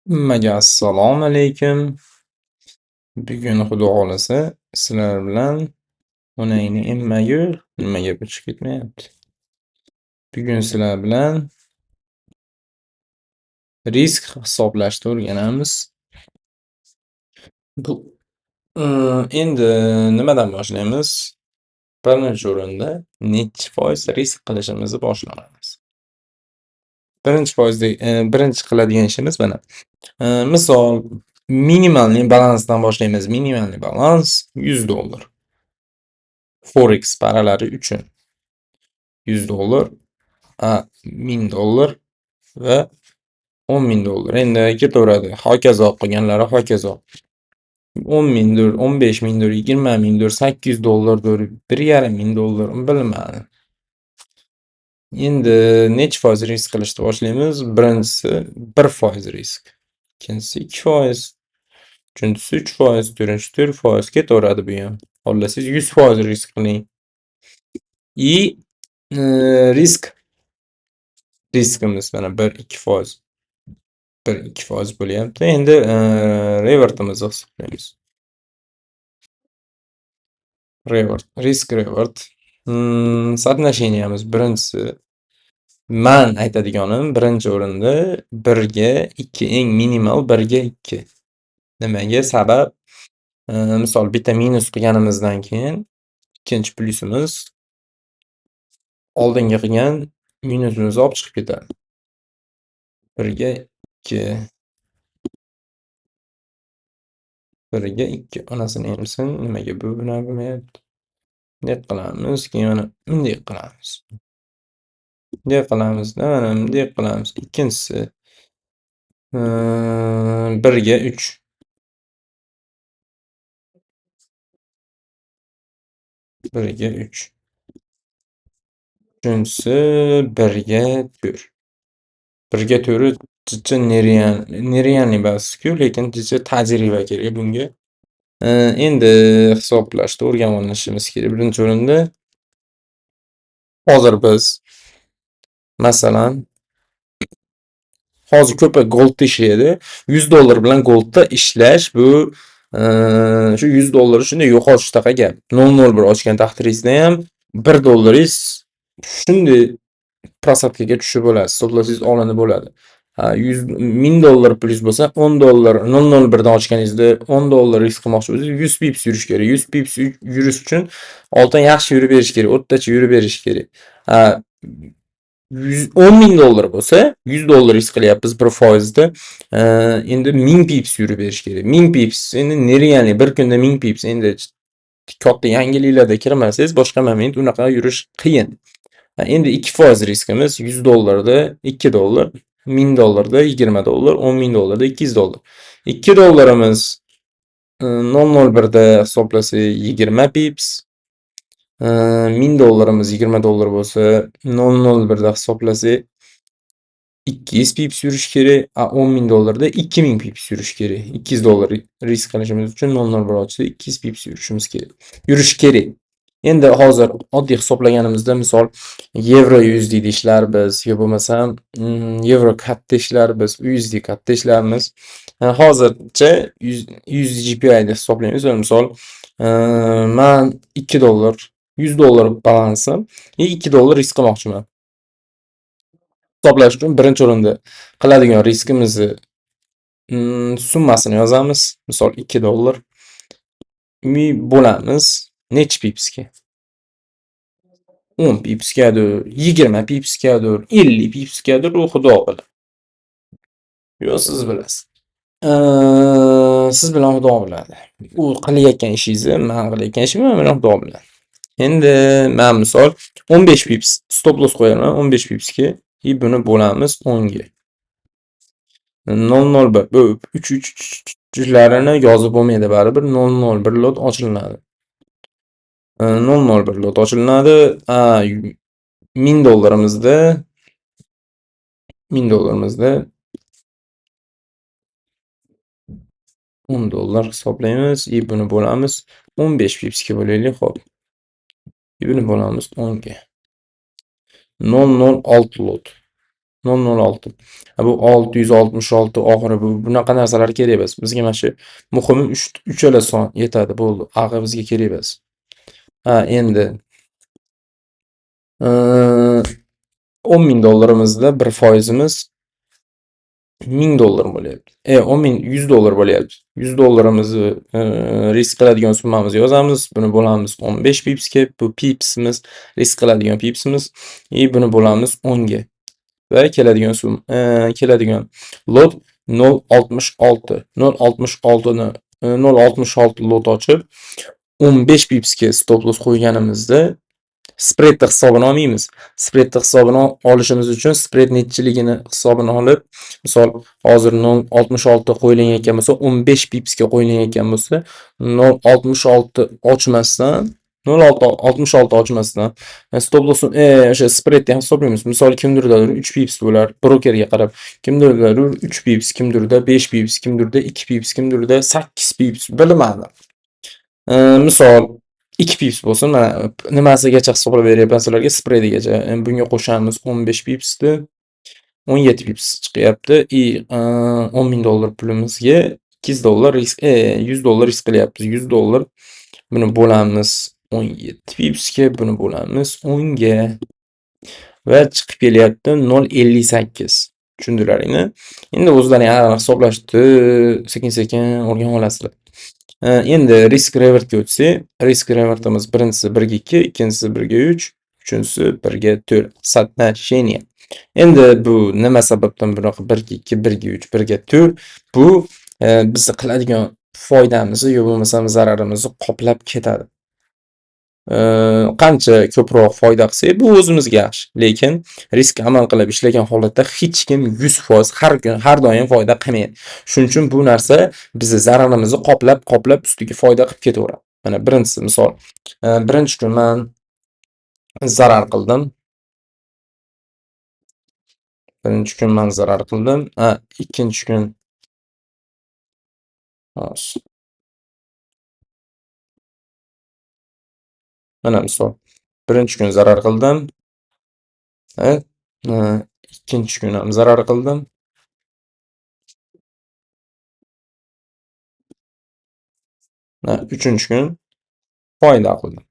Hammaga assalomu alaykum. Bugun Xudo xohlasa sizlar bilan onangni emma-yu nimaga chiqib ketmayapti. Bugun sizlar bilan risk hisoblashni o'rganamiz. Bu endi nimadan boshlaymiz? Birinchi o'rinda nechi foiz risk qilishimizni boshlaymiz. Birinchi qiladigan ishimiz mana. Misol minimalniy balansdan boshlaymiz. Minimalniy balans $100. Forex paralari uchun $100, $1000 va $10,000. Endi ketaveradi. Hokazo qilganlari hokazo. 10,000 dir, 15,000 dir, 20,000 dir, $800 dir, $1,500 bilmadim. Endi necha foiz risk qilishni boshlaymiz? Birinchisi 1% risk, ikkinchisi 2%, uchinchisi 3%, to'rtinchisi 4% ketaveradi bu ham. Xohlasangiz 100% risk qiling. Riskimiz mana 1-2%. 1-2% bo'lyapti. Endi revertimizni hisoblaymiz. Risk reward. Соотношениemiz birinchisi man aytadiganim birinchi o'rinda 1 ga 2, eng minimal 1 ga 2. Nimaga? Sabab misol bitta minus qilganimizdan keyin ikkinchi plyusimiz oldingi qilgan minusimizni olib chiqib ketadi. 1 ga 2. 1 ga 2. Onasini emsin, nimaga bu bilan bo'lmayapti? Bunday qilamiz, keyin mana bunday qilamiz. Bunday qilamizda, mana bunday qilamiz. Ikkinchisi 1 ga 3. 1 ga 3. Uchinchisi 1 ga 4. 1 ga 4 jicha nerealniy emas-ku, lekin jicha tajriba kerak bunga. Endi hisoblashni o'rganib olishimiz kerak. Birinchi o'rinda hozir biz masalan hozir ko'p goldda ishlaydi. $100 bilan goldda ishlash bu shu $100 shunday yo'qotishdaka gap. 0.01 ochgan taqdiringizda ham $1 shunday prosentga tushib bo'ladi. Hisoblasangiz olinib bo'ladi. $1000 plyus bo'lsa $10 0.01 dan ochganingizda $10 risk qilmoqchi bo'lsangiz 100 pips yurish kerak. 100 pips yurish uchun oltin yaxshi yurib berish kerak, o'rtacha yurib berish kerak. $10,000 bo'lsa $100 risk qilyapmiz 1% da. Endi 1000 pips yurib berish kerak. 1000 pips endi nerealniy bir kunda 1000 pips endi katta yangiliklarda kirmasangiz boshqa moment unaqa yurish qiyin. Endi 2% riskimiz $100 da $2, $1000 da $20, $10,000 da $200. $2 0.01 da hisoblasak 20 pips. $1000 $20 bo'lsa 0.01 da hisoblasak 200 pips yurish kerak. $10,000 da 2000 pips yurish kerak. $200 risk qilishimiz uchun 0.01 ochsa 200 pips yurish kerak. Endi hozir oddiy hisoblaganimizda misol yevro USD ishlarmiz yo bo'lmasam yevro katta ishlarmiz, USD katta ishlarmiz. Hozircha USD/GPI deb hisoblaymiz. Misol men $2 $100 balansim $2 risk qilmoqchiman. Hisoblash uchun birinchi o'rinda qiladigan riskimizni summasini yozamiz. Misol $2 bo'lamiz necha pipsga? 10 pipsgadir, 20 pipsgadir, 50 pipsgadir, u xudo biladi. Yo siz bilasiz. Siz bilan xudo biladi. U qilayotgan ishingizni, men qilayotgan ishimni men bilan xudo biladi. Endi men misol 15 pips stop loss qo'yaman 15 pipsga. Buni bo'lamiz 10 ga. 0.01 bu 3-larini yozib bo'lmaydi baribir. 0.01 lot ochilinadi. 0.01 lot ochilinadi. $1000'imizda $10 hisoblaymiz. Buni bo'lamiz 15 pipsga bo'laylik, xo'p. Buni bo'lamiz 10 ga. 0.06 lot. 0,06. Bu 666 oxiri bunaqa narsalar kerak emas. Bizga mana shu muhimi uchala son yetadi, bo'ldi. Ag'i bizga kerak emas. Ha, endi 10.000 dollarimizda 1%imiz $1000 bo'lyapti. 10.000 $100 bo'lyapti. 100 dollarimizni risk qiladigan summamizni yozamiz. Buni bo'lamiz 15 pipsga. Bu pipsimiz risk qiladigan pipsimiz. Buni bo'lamiz 10 ga. Va keladigan lot 0.66. 0.66 ni 0.66 lot ochib 15 pipsga stop loss qo'yganimizda spreadni hisobini olmaymiz. Spreadni hisobini olishimiz uchun spread nechiligini hisobini olib, misol hozir 0.66 qo'yilgan bo'lsa, 15 pipsga qo'yilgan bo'lsa, 0.66 ochmasdan 0.66 ochmasdan stop loss o'sha spreadni ham hisoblaymiz. Misol kimdirda 3 pips bo'lar, brokerga qarab. Kimdirda 3 pips, kimdirda 5 pips, kimdirda 2 pips, kimdirda 8 pips, bilmadim. Misol 2 pips bo'lsin. Mana nimasigacha hisoblab beryapman sizlarga, spreadigacha. Bunga qo'shamiz 15 pipsni 17 pips chiqyapti. $10.000 pulimizga $200 risk, $100 risk qilyapmiz. $100 buni bo'lamiz 17 pipsga, buni bo'lamiz 10 ga va chiqib kelyapti 0.58. Tushundilaringmi? Endi o'zlaring hisoblashni sekin-sekin o'rganib olasizlar. Endi risk revertga o'tsak, risk revertimiz birinchisi 1 ga 2, ikkinchisi 1 ga 3, uchinchisi 1 ga 4. Соотношение. Endi bu nima sababdan bunaqa 1 ga 2, 1 ga 3, 1 ga 4? Bu biz qiladigan foydamizni yo bo'lmasam zararimizni qoplab ketadi. Qancha ko'proq foyda qilsak, bu o'zimizga yaxshi. Lekin risk amal qilib ishlagan holatda hech kim 100% har kun, har doim foyda qilmaydi. Shuning uchun bu narsa bizni zararimizni qoplab ustiga foyda qilib ketaveradi. Mana birinchisi misol, birinchi kun men zarar qildim. Birinchi kun men zarar qildim. Ikkinchi kun mana misol, birinchi kun zarar qildim. Ikkinchi kun ham zarar qildim. Uchinchi kun foyda qildim.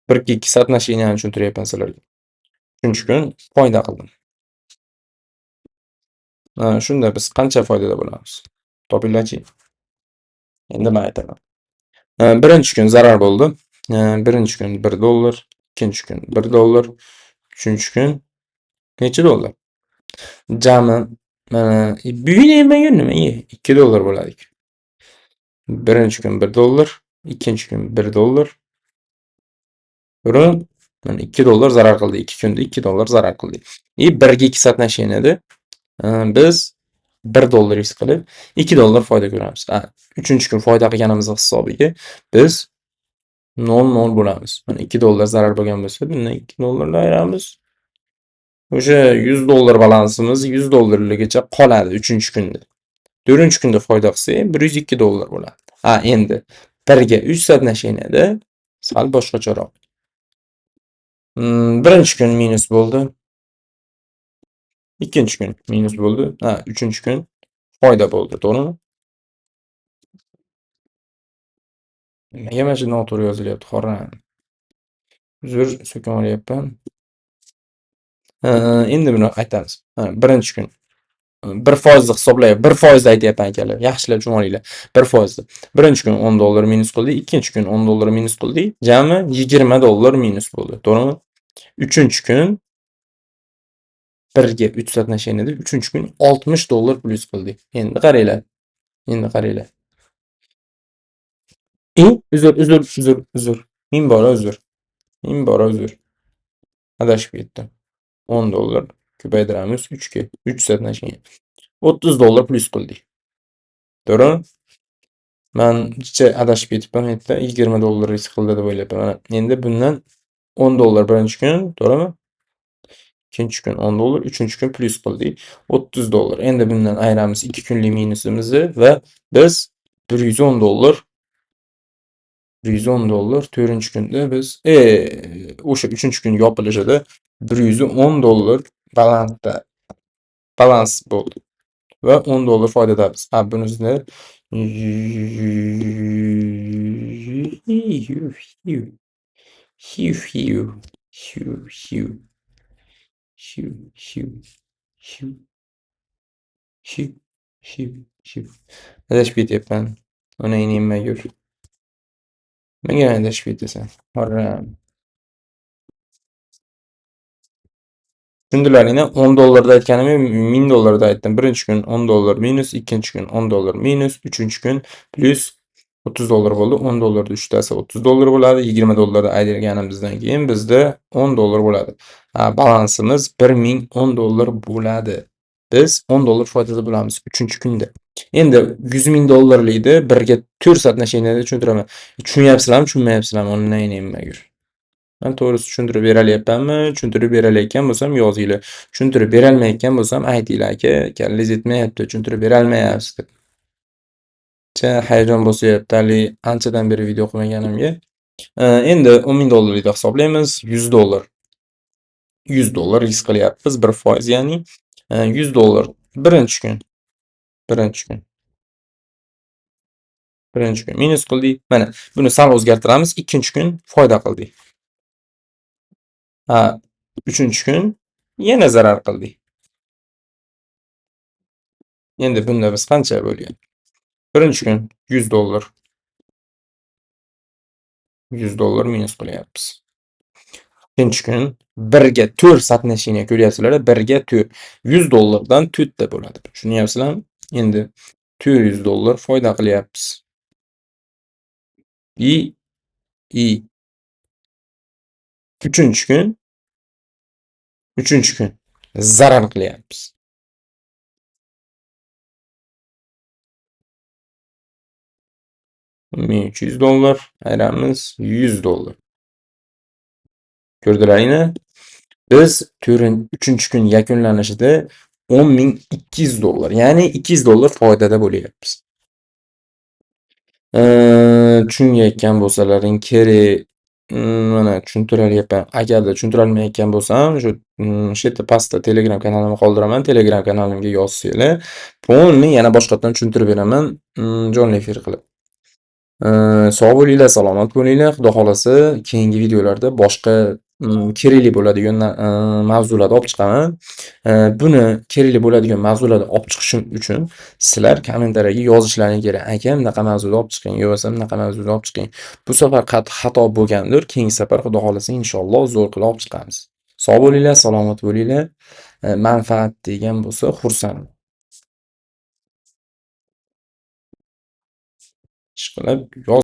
1-2 соотношениeni tushuntiryapman sizlarga. Uchinchi kun foyda qildim. Shunda biz qancha foydada bo'lamiz? Topinglar-chi. Endi men aytaman. Birinchi kun zarar bo'ldi. Birinchi kun $1, ikkinchi kun $1, uchinchi kun necha dollar? Jami mana buyurmayman nimaga? $2 bo'ladi. Birinchi kun $1, ikkinchi kun $1. Mana $2 zarar qildi. 2 kunda $2 zarar qildik. 1 ga 2 соотношениеda biz $1 risk qilib $2 foyda ko'ramiz. Uchinchi kun foyda qilganimiz hisobiga biz 0.0 bo'lamiz. Mana $2 zarar bo'lgan bo'lsa, bundan $2 ayiramiz. O'sha $100 balansimiz $100 qoladi 3-kunda. 4-kunda foyda qilsak $102 bo'ladi. Endi 1 ga 3 соотношениеda sal boshqacharoq. Birinchi kun minus bo'ldi. Ikkinchi kun minus bo'ldi. Uchinchi kun foyda bo'ldi, to'g'rimi? Nega mana shu noto'g'ri yozilyapti? Xo'ran. Uzr, so'kin olyapman. Endi buni aytamiz. Birinchi kun 1% hisoblayapman. 1% aytyapman akalar. Yaxshilab tushunib olinglar. 1%. Birinchi kun $10 minus qildik, ikkinchi kun $10 minus qildik. Jami $20 minus bo'ldi, to'g'rimi? Uchinchi kun 1 ga 3 соотношениеda uchinchi kun $60 plus qildik. Endi qaranglar. Uzr. Ming bora uzr. Adashib ketdim. $10 ko'paytiramiz 3 ga. 3 соотношение. $30 plus qildik. To'g'rimi? Men adashib ketibman, aytda $20 risk qildi deb o'ylayapman. Endi bundan $10 birinchi kun, to'g'rimi? Ikkinchi kun $10, uchinchi kun plus qildik. $30. Endi bundan ayiramiz 2 kunlik minusimizni va biz $110 4-chi kunda biz o'sha 3-chi kun yopilishida $110 balansda balans bo'ldi va $10 foydadamiz. Ha, bunisini adashib ketyapman. Onangni nimaga yur. Menga adashib ketasan. Horam. Tushundilaringmi? $10 aytganimni $1000 aytdim. Birinchi kun $10 minus, ikkinchi kun $10 minus, uchinchi kun plyus $30 bo'ldi. $10 uchtasi $30 bo'ladi. $20 ayirganimizdan keyin bizda $10 bo'ladi. Balansimiz $1010 bo'ladi. Biz $10 foydada bo'lamiz 3-kunda. Endi $100,000'likni birga 4 soatnosheniyaga tushuntiraman. Tushunyapsizlarmi, tushunmayapsizlarmi? Ondan nimaga? Men to'g'risi tushuntirib beralyapmanmi? Tushuntirib beralayotgan bo'lsam yozinglar. Tushuntirib berolmayotgan bo'lsam aytinglar, aka, kallangiz yetmayapti, tushuntirib berolmayapsiz deb. Hayajon bosyapti hali anchadan beri video qilmaganimga. Endi $10,000'likni hisoblaymiz. $100. $100 risk qilyapmiz, 1%, ya'ni $100 birinchi kun. Birinchi kun. Birinchi kun minus qildik. Mana buni sal o'zgartiramiz. Ikkinchi kun foyda qildik. Uchinchi kun yana zarar qildik. Endi bunda biz qancha bo'lgan? Birinchi kun $100. $100 minus qilyapmiz. Ikkinchi kun birga 4 soatnosheniya ko'ryapsizlar, birga 4. $100 4 ta bo'ladi. Tushunyapsizlarmi? Endi $400 foyda qilyapmiz. Uchinchi kun zarar qilyapmiz. $1300 ayiramiz $100. Ko'rdilaringmi? Biz 3-kun yakunlanishida $10,200, ya'ni $200 foydada bo'lyapmiz. Tushunayotgan bo'lsalaring kerak. Mana tushuntiralyapman. Agarda tushuntirolmayotgan bo'lsam, shu yerda pastda Telegram kanalimni qoldiraman. Telegram kanalimga yozsanglar, polni yana boshqatdan tushuntirib beraman, jonli efir qilib. Sog' bo'linglar, salomat bo'linglar. Xudo xolasa keyingi videolarda boshqa kerakli bo'ladigan mavzularni olib chiqaman. Buni kerakli bo'ladigan mavzularni olib chiqishim uchun sizlar kommentariyaga yozishlaringiz kerak. Aka, bunaqa mavzuda olib chiqing, yo'qsa bunaqa mavzuda olib chiqing. Bu safar xato bo'lgandir. Keyingi safar xudo xolasa inshaalloh zo'r qilib olib chiqamiz. Sog' bo'linglar, salomat bo'linglar. Manfaat degan bo'lsa xursandman. Ishqilib yoz